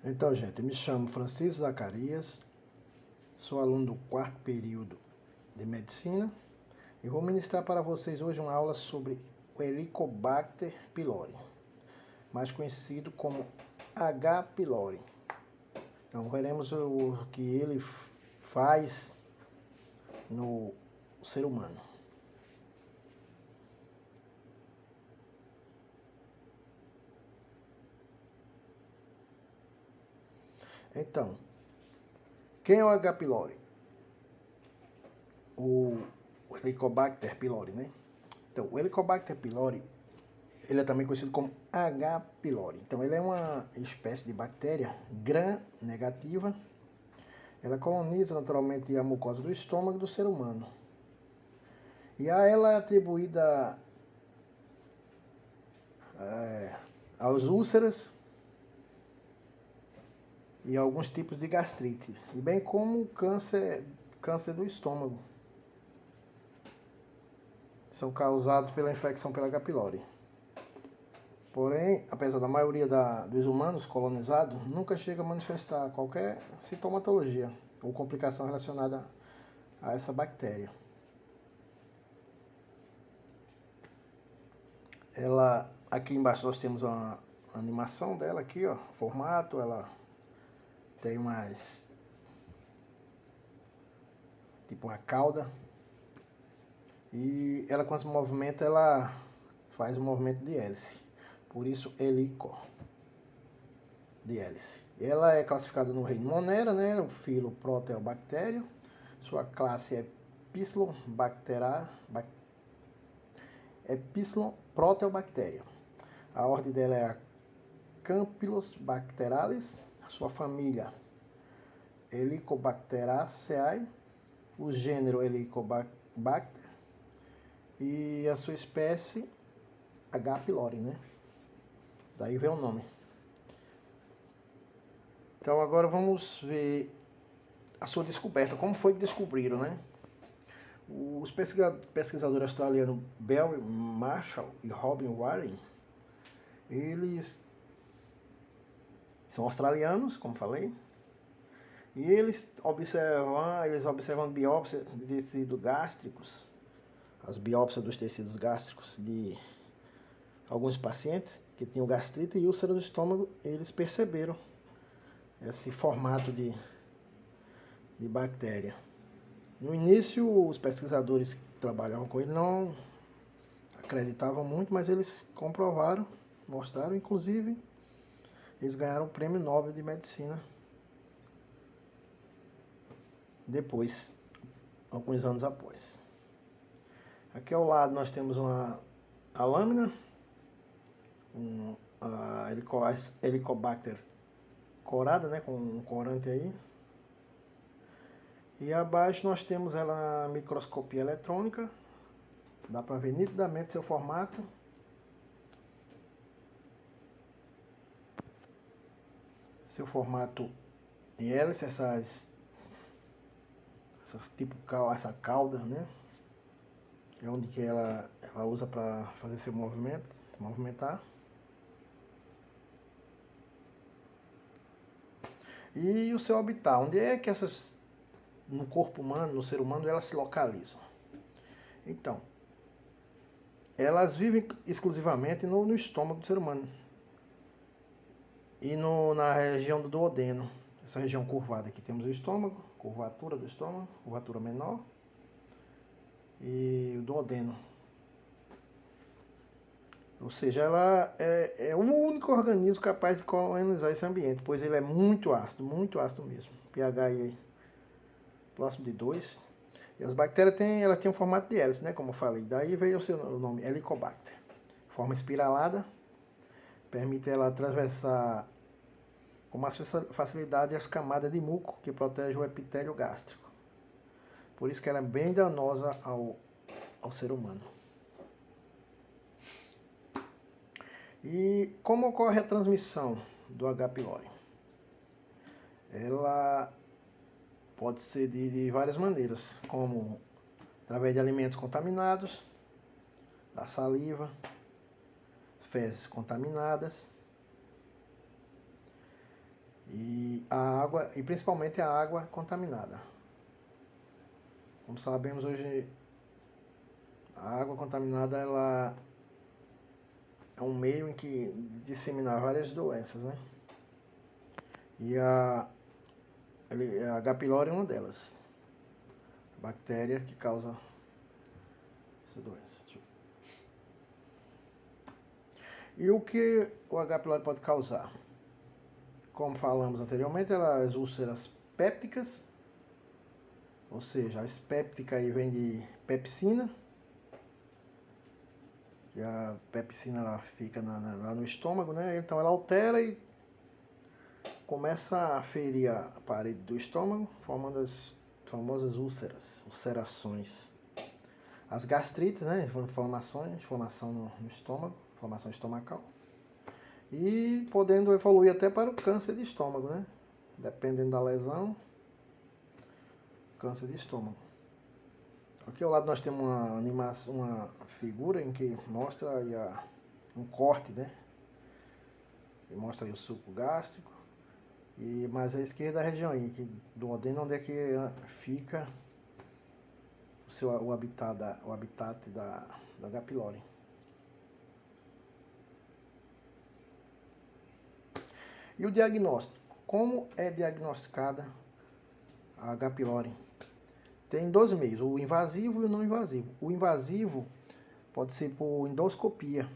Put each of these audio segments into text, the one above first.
Então, gente, eu me chamo Francisco Zacarias, sou aluno do quarto período de Medicina e vou ministrar para vocês hoje uma aula sobre o Helicobacter pylori, mais conhecido como H. pylori. Então, veremos o que ele faz no ser humano. Então, quem é o H. pylori? O Helicobacter pylori, né? Então, o Helicobacter pylori, ele é também conhecido como H. pylori. Então, ele é uma espécie de bactéria gram-negativa. Ela coloniza naturalmente a mucosa do estômago do ser humano. E a ela é atribuída aos úlceras e alguns tipos de gastrite, e bem como câncer do estômago. São causados pela infecção pela H. pylori. Porém, apesar da maioria dos humanos colonizados, nunca chega a manifestar qualquer sintomatologia ou complicação relacionada a essa bactéria. Ela, aqui embaixo nós temos uma animação dela aqui, ó, formato, ela tem mais tipo uma cauda e ela quando se movimenta ela faz um movimento de hélice, por isso helico de hélice. Ela é classificada no reino Monera, né, o filo Proteobacterium, sua classe é Proteobacterium. A ordem dela é a Campylobacteriales, sua família Helicobacteraceae, o gênero Helicobacter e a sua espécie H. pylori, né? Daí vem o nome. Então agora vamos ver a sua descoberta, como foi que descobriram, né? Os pesquisadores australianos Barry Marshall e Robin Warren, eles são australianos, como falei, e eles observam biópsias de tecidos gástricos, as biópsias dos tecidos gástricos de alguns pacientes que tinham gastrite e úlcera do estômago, eles perceberam esse formato de bactéria. No início, os pesquisadores que trabalhavam com ele não acreditavam muito, mas eles comprovaram, mostraram, inclusive, eles ganharam o Prêmio Nobel de Medicina depois, alguns anos após. Aqui ao lado nós temos a lâmina, a Helicobacter corada, né, com um corante aí. E abaixo nós temos ela na microscopia eletrônica, dá para ver nitidamente seu formato. Seu formato em hélice, essas tipo essa cauda, né? É onde que ela usa para fazer seu movimento, movimentar. E o seu habitat, onde é que essas no corpo humano, no ser humano, elas se localizam? Então, elas vivem exclusivamente no estômago do ser humano e na região do duodeno, essa região curvada aqui. Temos o estômago, curvatura do estômago, curvatura menor, e o duodeno. Ou seja, ela é o único organismo capaz de colonizar esse ambiente, pois ele é muito ácido mesmo. pH aí próximo de 2. E as bactérias elas têm um formato de hélice, né, como eu falei. Daí veio o nome Helicobacter. Forma espiralada, permite ela atravessar com mais facilidade as camadas de muco que protegem o epitélio gástrico. Por isso que ela é bem danosa ao ser humano. E como ocorre a transmissão do H. pylori? Ela pode ser de várias maneiras, como através de alimentos contaminados, da saliva, fezes contaminadas e a água, e principalmente a água contaminada. Como sabemos hoje, a água contaminada ela é um meio em que disseminar várias doenças, né? E a H. pylori é uma delas, a bactéria que causa essa doença. E o que o H. pylori pode causar? Como falamos anteriormente, as úlceras pépticas, ou seja, a péptica aí vem de pepsina, que a pepsina ela fica lá no estômago, né? Então ela altera e começa a ferir a parede do estômago, formando as famosas úlceras, ulcerações. As gastrites, né? Inflamação no estômago, inflamação estomacal. E podendo evoluir até para o câncer de estômago, né? Dependendo da lesão, câncer de estômago. Aqui ao lado nós temos uma figura em que mostra aí um corte, né? E mostra aí o suco gástrico. E mais à esquerda a região aí, do odeno, onde é que fica o habitat da H. pylori. E o diagnóstico? Como é diagnosticada a H. pylori? Tem dois meios, o invasivo e o não invasivo. O invasivo pode ser por endoscopia.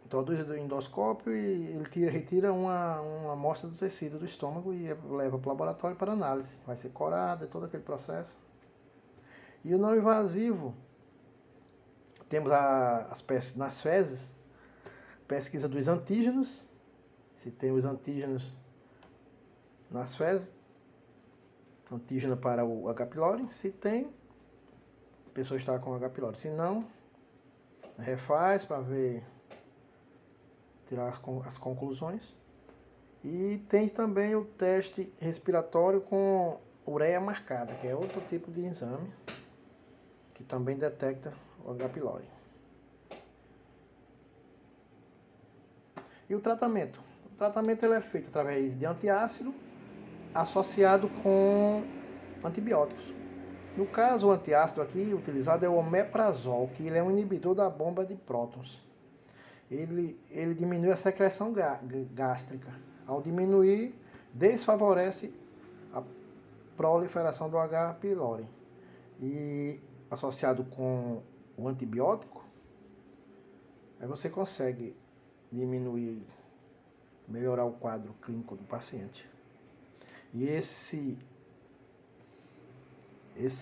Introduz o endoscópio e ele retira uma amostra do tecido do estômago e leva para o laboratório para análise. Vai ser corada, todo aquele processo. E o não invasivo, temos nas fezes, pesquisa dos antígenos, se tem os antígenos nas fezes, antígeno para o H. pylori, se tem, a pessoa está com H. pylori. Se não, refaz para tirar as conclusões. E tem também o teste respiratório com ureia marcada, que é outro tipo de exame que também detecta o H. pylori. E o tratamento? O tratamento ele é feito através de antiácido associado com antibióticos. No caso, o antiácido aqui utilizado é o omeprazol, que ele é um inibidor da bomba de prótons. Ele diminui a secreção gástrica. Ao diminuir, desfavorece a proliferação do H. pylori. E associado com o antibiótico, aí você consegue melhorar o quadro clínico do paciente. E esse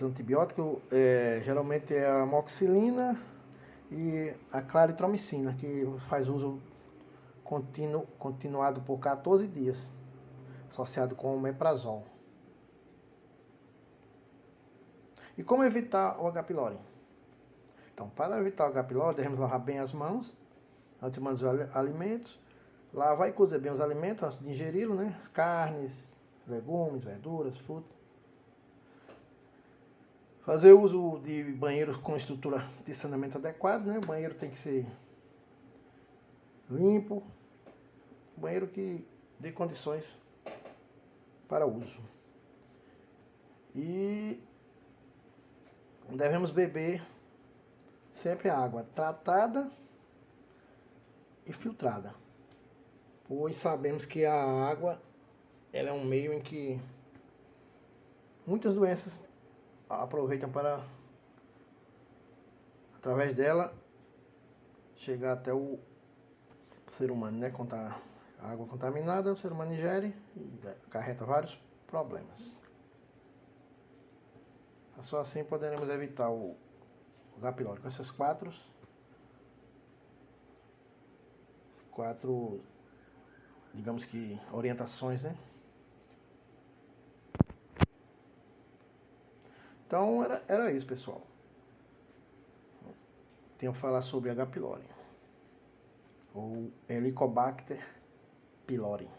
antibiótico geralmente é a amoxicilina e a claritromicina, que faz uso continuado por 14 dias, associado com o omeprazol. E como evitar o H. pylori? Então, para evitar o H. pylori, devemos lavar bem as mãos antes de manusear alimentos, lavar e cozer bem os alimentos antes de ingeri-los, né? Carnes, legumes, verduras, frutas. Fazer uso de banheiros com estrutura de saneamento adequado, né? O banheiro tem que ser limpo, banheiro que dê condições para uso. E devemos beber sempre água tratada e filtrada, pois sabemos que a água ela é um meio em que muitas doenças aproveitam para, através dela, chegar até o ser humano, né? A água contaminada, o ser humano ingere e acarreta vários problemas. Só assim poderemos evitar o H. pylori com essas quatro, digamos que, orientações, né? Então era isso, pessoal. Tenho que falar sobre H. pylori ou Helicobacter pylori.